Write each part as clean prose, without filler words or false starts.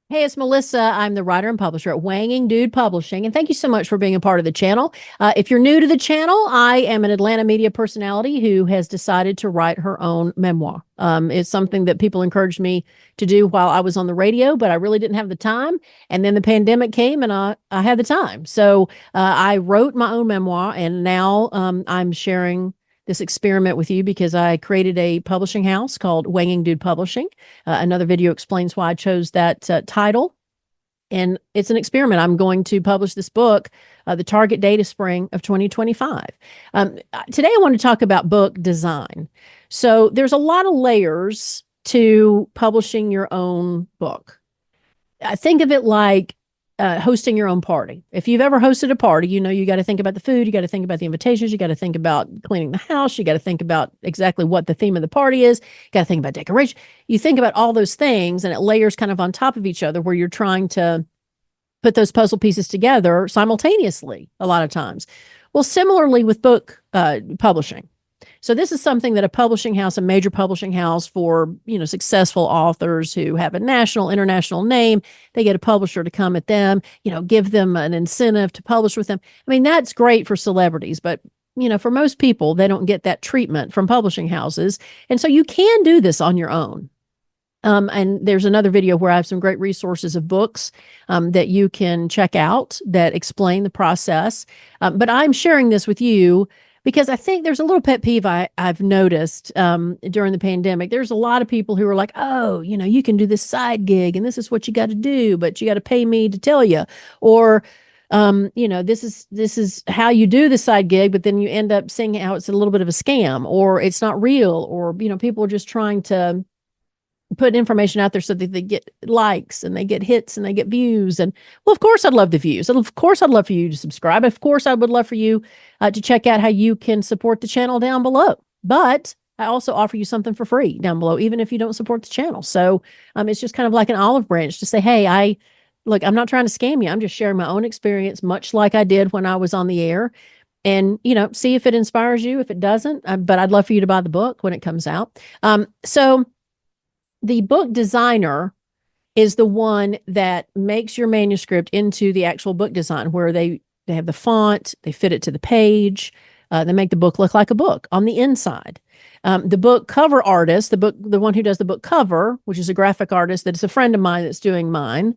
Hey, it's Melissa. I'm the writer and publisher at Wanging Dude Publishing, and thank you so much for being a part of the channel. If you're new to the channel, I am an Atlanta media personality who has decided to write her own memoir. It's something that people encouraged me to do while I was on the radio, but I really didn't have the time. And then the pandemic came, and I had the time. So I wrote my own memoir, and now I'm sharing this experiment with you because I created a publishing house called Wanging Dude Publishing. Another video explains why I chose that title. And it's an experiment. I'm going to publish this book. The target date is spring of 2025. Today, I want to talk about book design. So, there's a lot of layers to publishing your own book. I think of it like hosting your own party. If you've ever hosted a party, you know you got to think about the food, you got to think about the invitations, you got to think about cleaning the house, you got to think about exactly what the theme of the party is, you got to think about decoration. You think about all those things, and it layers kind of on top of each other where you're trying to put those puzzle pieces together simultaneously a lot of times. Well, similarly with book publishing. So this is something that a publishing house, a major publishing house for, successful authors who have a national, international name, they get a publisher to come at them, give them an incentive to publish with them. I mean, that's great for celebrities, but for most people, they don't get that treatment from publishing houses. And so you can do this on your own. And there's another video where I have some great resources of books that you can check out that explain the process. But I'm sharing this with you because I think there's a little pet peeve I've noticed during the pandemic. There's a lot of people who are like, oh, you can do this side gig and this is what you got to do, but you got to pay me to tell you. Or, this is how you do the side gig, but then you end up seeing how it's a little bit of a scam or it's not real. Or, people are just trying to put information out there so that they get likes and they get hits and they get views. And well, of course, I'd love the views. And of course, I'd love for you to subscribe. Of course, I would love for you to check out how you can support the channel down below. But I also offer you something for free down below, even if you don't support the channel. So it's just kind of like an olive branch to say, hey, I'm not trying to scam you. I'm just sharing my own experience, much like I did when I was on the air. And, see if it inspires you. If it doesn't, but I'd love for you to buy the book when it comes out. So the book designer is the one that makes your manuscript into the actual book design where they have the font, they fit it to the page, they make the book look like a book on the inside. The book cover artist, the one who does the book cover, which is a graphic artist that is a friend of mine that's doing mine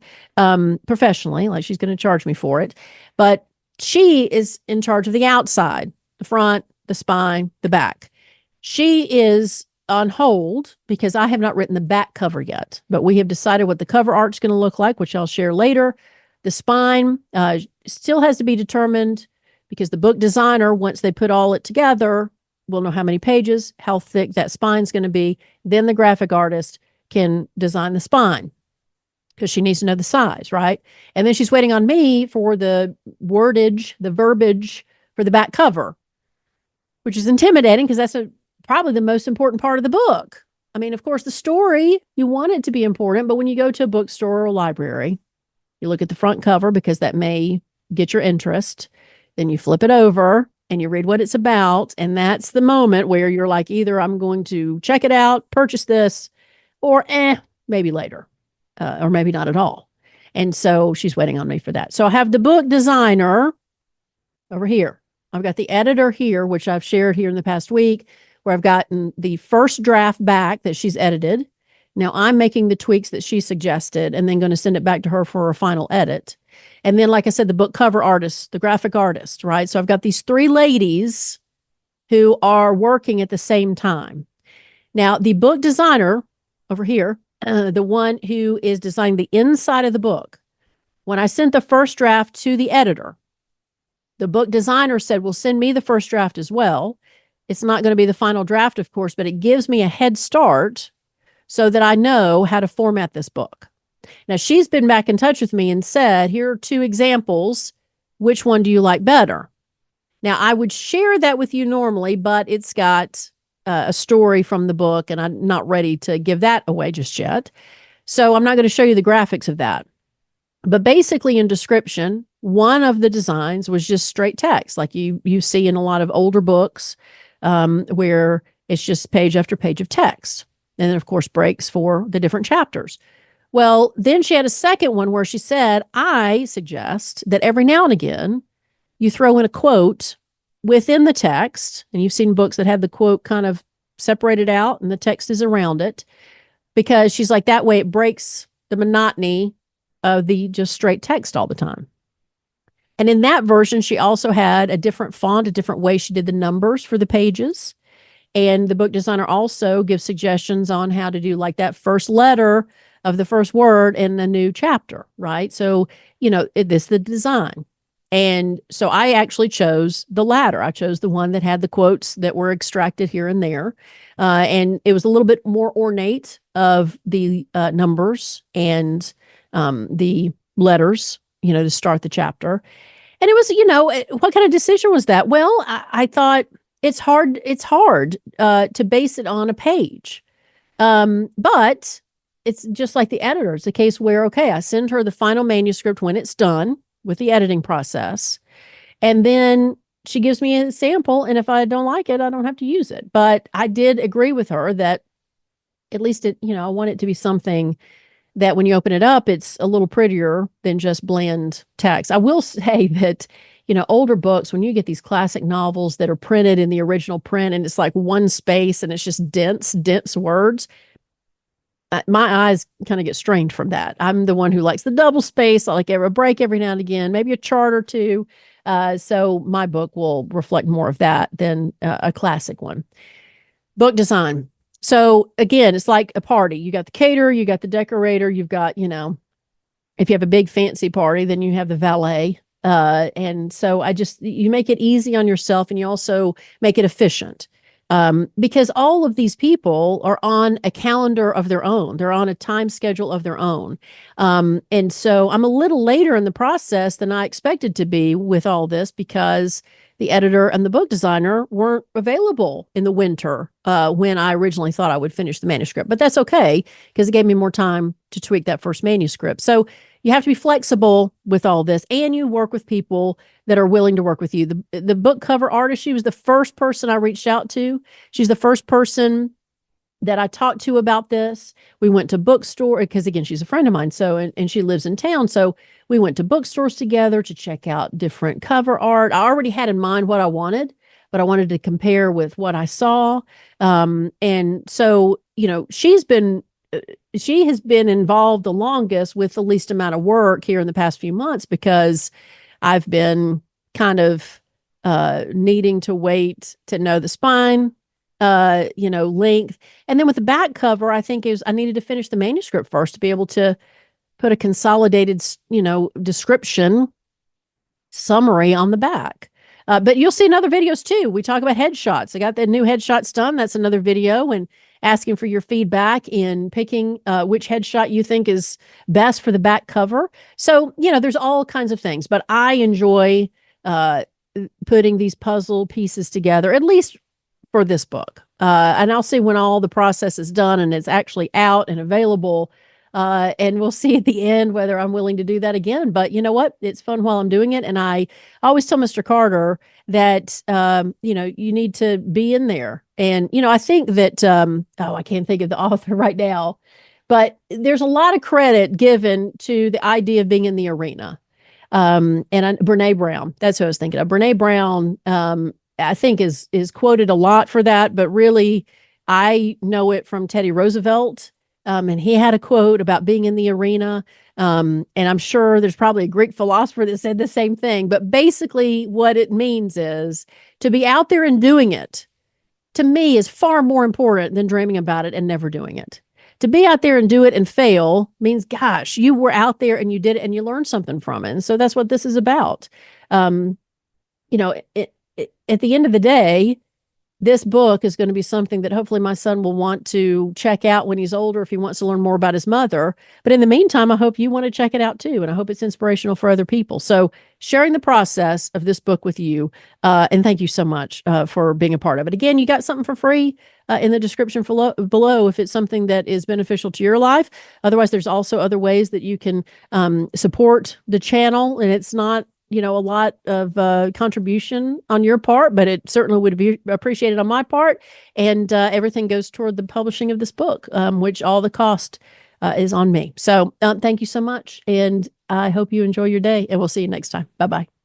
professionally, like she's going to charge me for it. But she is in charge of the outside, the front, the spine, the back. She is on hold because I have not written the back cover yet, but we have decided what the cover art's going to look like, which I'll share later. The spine still has to be determined because the book designer, once they put all it together, will know how many pages, how thick that spine's going to be. Then the graphic artist can design the spine because she needs to know the size, right? And then she's waiting on me for the wordage, the verbiage for the back cover, which is intimidating because that's probably the most important part of the book. I mean, of course, the story, you want it to be important, but when you go to a bookstore or a library, you look at the front cover because that may get your interest. Then you flip it over and you read what it's about. And that's the moment where you're like, either I'm going to check it out, purchase this, or maybe later, or maybe not at all. And so she's waiting on me for that. So I have the book designer over here. I've got the editor here, which I've shared here in the past week, where I've gotten the first draft back that she's edited. Now I'm making the tweaks that she suggested and then going to send it back to her for a final edit. And then, like I said, the book cover artist, the graphic artist, right? So I've got these three ladies who are working at the same time. Now, the book designer over here, the one who is designing the inside of the book, when I sent the first draft to the editor, the book designer said, well, send me the first draft as well. It's not going to be the final draft, of course, but it gives me a head start so that I know how to format this book. Now, she's been back in touch with me and said, here are two examples. Which one do you like better? Now, I would share that with you normally, but it's got a story from the book, and I'm not ready to give that away just yet. So I'm not going to show you the graphics of that. But basically, in description, one of the designs was just straight text, like you see in a lot of older books, where it's just page after page of text. And then, of course, breaks for the different chapters. Well, then she had a second one where she said, I suggest that every now and again you throw in a quote within the text. And you've seen books that have the quote kind of separated out and the text is around it, because she's like, that way it breaks the monotony of the just straight text all the time. And in that version, she also had a different font, a different way she did the numbers for the pages. And the book designer also gives suggestions on how to do like that first letter of the first word in a new chapter, right? So, this is the design. And so I actually chose the latter. I chose the one that had the quotes that were extracted here and there. And it was a little bit more ornate of the numbers and the letters, to start the chapter. And it was, what kind of decision was that? Well, I thought it's hard to base it on a page. But it's just like the editor. It's a case where, okay, I send her the final manuscript when it's done with the editing process. And then she gives me a sample. And if I don't like it, I don't have to use it. But I did agree with her that at least I want it to be something that when you open it up, it's a little prettier than just bland text. I will say that, older books, when you get these classic novels that are printed in the original print and it's like one space and it's just dense words, my eyes kind of get strained from that. I'm the one who likes the double space. I like a break every now and again, maybe a chart or two. So my book will reflect more of that than a classic one. Book design. So again, it's like a party. You got the caterer, you got the decorator, you've got, if you have a big fancy party, then you have the valet. And so you make it easy on yourself and you also make it efficient. Because all of these people are on a calendar of their own. They're on a time schedule of their own. And so I'm a little later in the process than I expected to be with all this because the editor and the book designer weren't available in the winter when I originally thought I would finish the manuscript. But that's okay because it gave me more time to tweak that first manuscript. So you have to be flexible with all this, and you work with people that are willing to work with you. The book cover artist, she was the first person I reached out to. She's the first person that I talked to about this. We went to bookstore because again, she's a friend of mine. So, and she lives in town. So we went to bookstores together to check out different cover art. I already had in mind what I wanted, but I wanted to compare with what I saw. And so, she has been involved the longest with the least amount of work here in the past few months because I've been kind of needing to wait to know the spine, length. And then with the back cover, I think I needed to finish the manuscript first to be able to put a consolidated, description summary on the back. But you'll see in other videos too. We talk about headshots. I got the new headshots done. That's another video, and asking for your feedback in picking which headshot you think is best for the back cover. So, there's all kinds of things, but I enjoy putting these puzzle pieces together, at least for this book. And I'll see when all the process is done and it's actually out and available. And we'll see at the end whether I'm willing to do that again. But you know what? It's fun while I'm doing it. And I always tell Mr. Carter that, you need to be in there. And, I think that, I can't think of the author right now, but there's a lot of credit given to the idea of being in the arena. And Brene Brown, that's who I was thinking of. Brene Brown, I think is quoted a lot for that, but really I know it from Teddy Roosevelt. And he had a quote about being in the arena. And I'm sure there's probably a Greek philosopher that said the same thing. But basically what it means is to be out there and doing it, to me, is far more important than dreaming about it and never doing it. To be out there and do it and fail means, gosh, you were out there and you did it and you learned something from it. And so that's what this is about. At the end of the day, this book is going to be something that hopefully my son will want to check out when he's older if he wants to learn more about his mother. But in the meantime, I hope you want to check it out too. And I hope it's inspirational for other people. So sharing the process of this book with you. And thank you so much for being a part of it. Again, you got something for free in the description below if it's something that is beneficial to your life. Otherwise, there's also other ways that you can support the channel. And it's not a lot of contribution on your part, but it certainly would be appreciated on my part. And everything goes toward the publishing of this book, which all the cost is on me. So thank you so much. And I hope you enjoy your day, and we'll see you next time. Bye-bye.